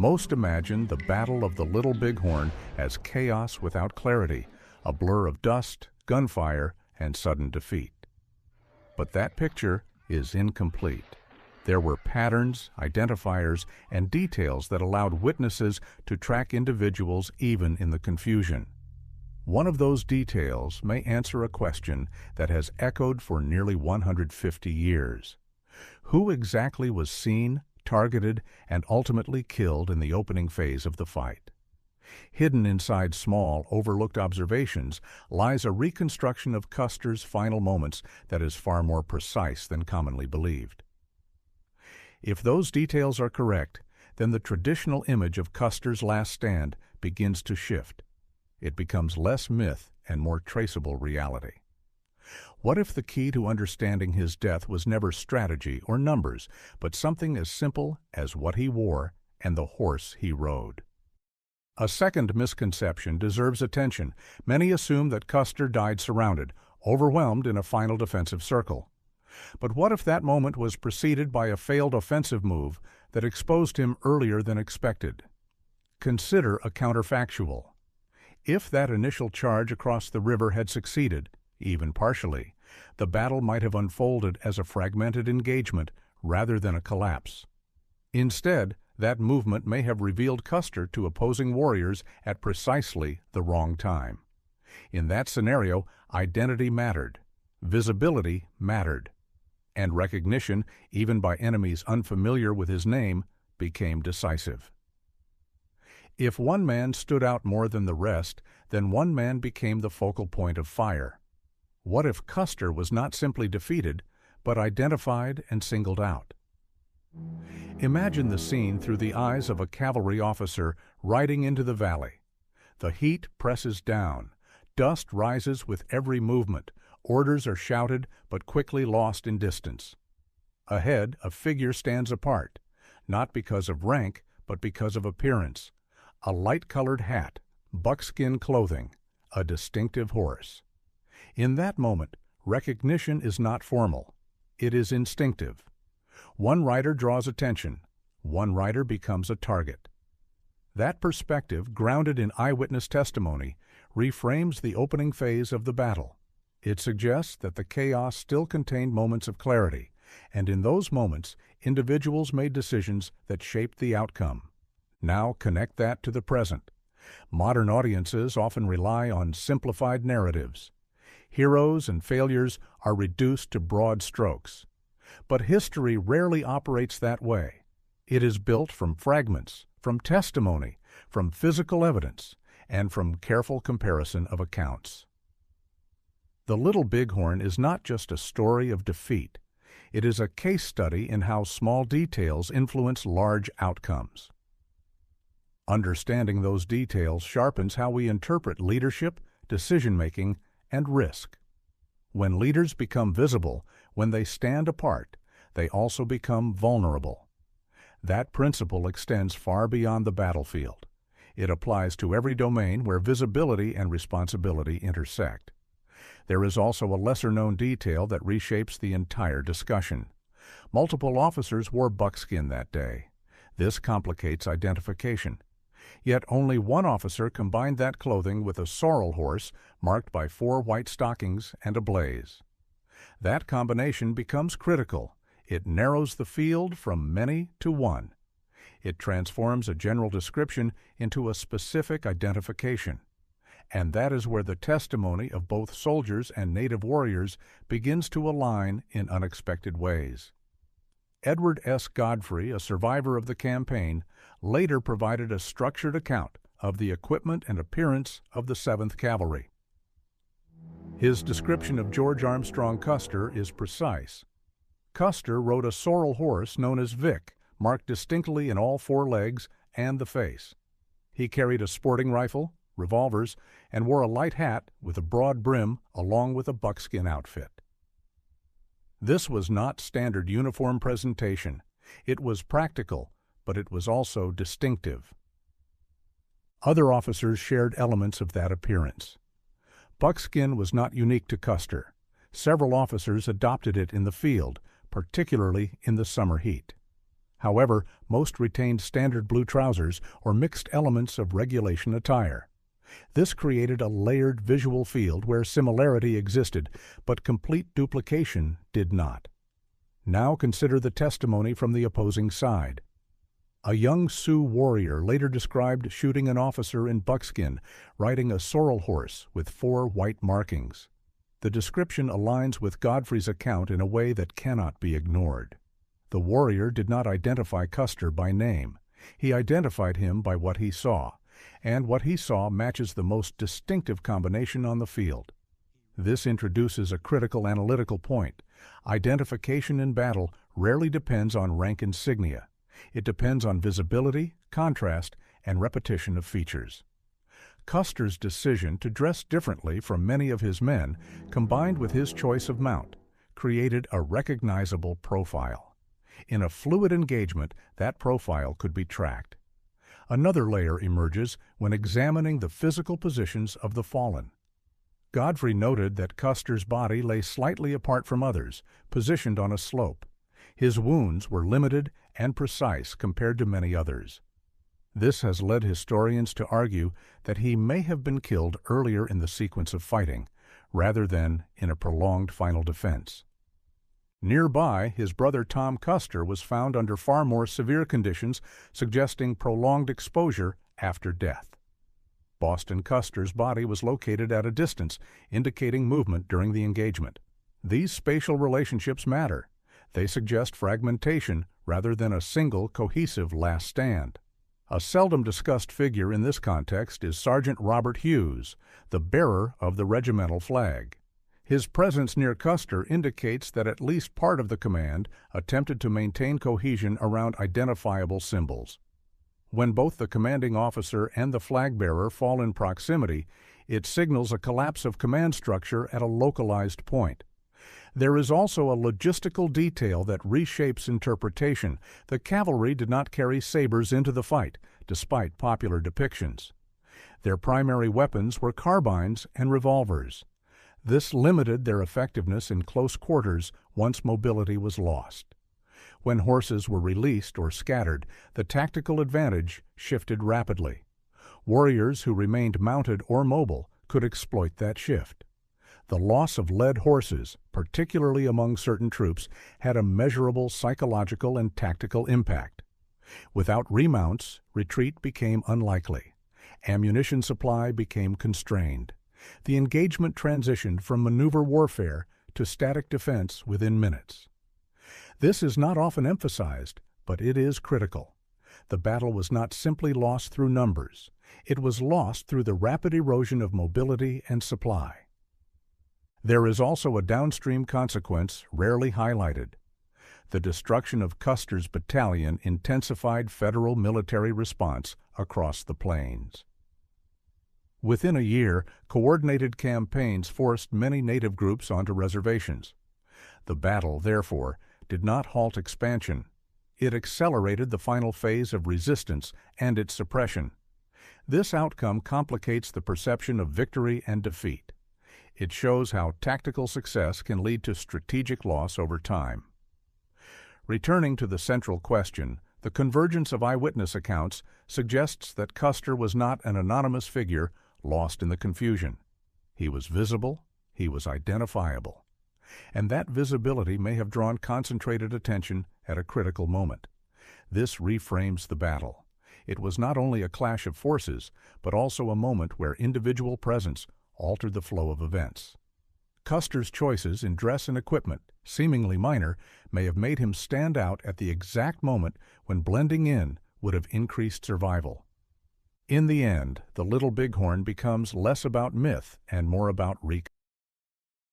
Most imagine the Battle of the Little Bighorn as chaos without clarity, a blur of dust, gunfire, and sudden defeat. But that picture is incomplete. There were patterns, identifiers, and details that allowed witnesses to track individuals even in the confusion. One of those details may answer a question that has echoed for nearly 150 years. Who exactly was seen, targeted, and ultimately killed in the opening phase of the fight? Hidden inside small, overlooked observations lies a reconstruction of Custer's final moments that is far more precise than commonly believed. If those details are correct, then the traditional image of Custer's last stand begins to shift. It becomes less myth and more traceable reality. What if the key to understanding his death was never strategy or numbers, but something as simple as what he wore and the horse he rode? A second misconception deserves attention. Many assume that Custer died surrounded, overwhelmed in a final defensive circle. But what if that moment was preceded by a failed offensive move that exposed him earlier than expected? Consider a counterfactual. If that initial charge across the river had succeeded, even partially, the battle might have unfolded as a fragmented engagement rather than a collapse. Instead, that movement may have revealed Custer to opposing warriors at precisely the wrong time. In that scenario, identity mattered, visibility mattered, and recognition, even by enemies unfamiliar with his name, became decisive. If one man stood out more than the rest, then one man became the focal point of fire. What if Custer was not simply defeated, but identified and singled out? Imagine the scene through the eyes of a cavalry officer riding into the valley. The heat presses down. Dust rises with every movement. Orders are shouted but quickly lost in distance. Ahead, a figure stands apart, not because of rank, but because of appearance. A light-colored hat, buckskin clothing, a distinctive horse. In that moment, recognition is not formal. It is instinctive. One rider draws attention. One rider becomes a target. That perspective, grounded in eyewitness testimony, reframes the opening phase of the battle. It suggests that the chaos still contained moments of clarity, and in those moments, individuals made decisions that shaped the outcome. Now connect that to the present. Modern audiences often rely on simplified narratives. Heroes and failures are reduced to broad strokes. But history rarely operates that way. It is built from fragments, from testimony, from physical evidence, and from careful comparison of accounts. The Little Bighorn is not just a story of defeat. It is a case study in how small details influence large outcomes. Understanding those details sharpens how we interpret leadership, decision-making, and risk. When leaders become visible, when they stand apart, they also become vulnerable. That principle extends far beyond the battlefield. It applies to every domain where visibility and responsibility intersect. There is also a lesser-known detail that reshapes the entire discussion. Multiple officers wore buckskin that day. This complicates identification. Yet only one officer combined that clothing with a sorrel horse marked by 4 white stockings and a blaze. That combination becomes critical. It narrows the field from many to one. It transforms a general description into a specific identification. And that is where the testimony of both soldiers and native warriors begins to align in unexpected ways. Edward S. Godfrey, a survivor of the campaign, later provided a structured account of the equipment and appearance of the 7th Cavalry. His description of George Armstrong Custer is precise. Custer rode a sorrel horse known as Vic, marked distinctly in all 4 legs and the face. He carried a sporting rifle, revolvers, and wore a light hat with a broad brim along with a buckskin outfit. This was not standard uniform presentation. It was practical, but it was also distinctive. Other officers shared elements of that appearance. Buckskin was not unique to Custer. Several officers adopted it in the field, particularly in the summer heat. However, most retained standard blue trousers or mixed elements of regulation attire. This created a layered visual field where similarity existed, but complete duplication did not. Now consider the testimony from the opposing side. A young Sioux warrior later described shooting an officer in buckskin, riding a sorrel horse with 4 white markings. The description aligns with Godfrey's account in a way that cannot be ignored. The warrior did not identify Custer by name. He identified him by what he saw, and what he saw matches the most distinctive combination on the field. This introduces a critical analytical point. Identification in battle rarely depends on rank insignia. It depends on visibility, contrast, and repetition of features. Custer's decision to dress differently from many of his men, combined with his choice of mount, created a recognizable profile. In a fluid engagement, that profile could be tracked. Another layer emerges when examining the physical positions of the fallen. Godfrey noted that Custer's body lay slightly apart from others, positioned on a slope. His wounds were limited and precise compared to many others. This has led historians to argue that he may have been killed earlier in the sequence of fighting, rather than in a prolonged final defense. Nearby, his brother Tom Custer was found under far more severe conditions, suggesting prolonged exposure after death. Boston Custer's body was located at a distance, indicating movement during the engagement. These spatial relationships matter. They suggest fragmentation rather than a single, cohesive last stand. A seldom discussed figure in this context is Sergeant Robert Hughes, the bearer of the regimental flag. His presence near Custer indicates that at least part of the command attempted to maintain cohesion around identifiable symbols. When both the commanding officer and the flag bearer fall in proximity, it signals a collapse of command structure at a localized point. There is also a logistical detail that reshapes interpretation. The cavalry did not carry sabers into the fight, despite popular depictions. Their primary weapons were carbines and revolvers. This limited their effectiveness in close quarters once mobility was lost. When horses were released or scattered, the tactical advantage shifted rapidly. Warriors who remained mounted or mobile could exploit that shift. The loss of led horses, particularly among certain troops, had a measurable psychological and tactical impact. Without remounts, retreat became unlikely. Ammunition supply became constrained. The engagement transitioned from maneuver warfare to static defense within minutes. This is not often emphasized, but it is critical. The battle was not simply lost through numbers. It was lost through the rapid erosion of mobility and supply. There is also a downstream consequence rarely highlighted. The destruction of Custer's battalion intensified federal military response across the plains. Within a year, coordinated campaigns forced many native groups onto reservations. The battle, therefore, did not halt expansion. It accelerated the final phase of resistance and its suppression. This outcome complicates the perception of victory and defeat. It shows how tactical success can lead to strategic loss over time. Returning to the central question, the convergence of eyewitness accounts suggests that Custer was not an anonymous figure lost in the confusion. He was visible, he was identifiable. And that visibility may have drawn concentrated attention at a critical moment. This reframes the battle. It was not only a clash of forces, but also a moment where individual presence altered the flow of events. Custer's choices in dress and equipment, seemingly minor, may have made him stand out at the exact moment when blending in would have increased survival. In the end, the Little Bighorn becomes less about myth and more about reconstruct.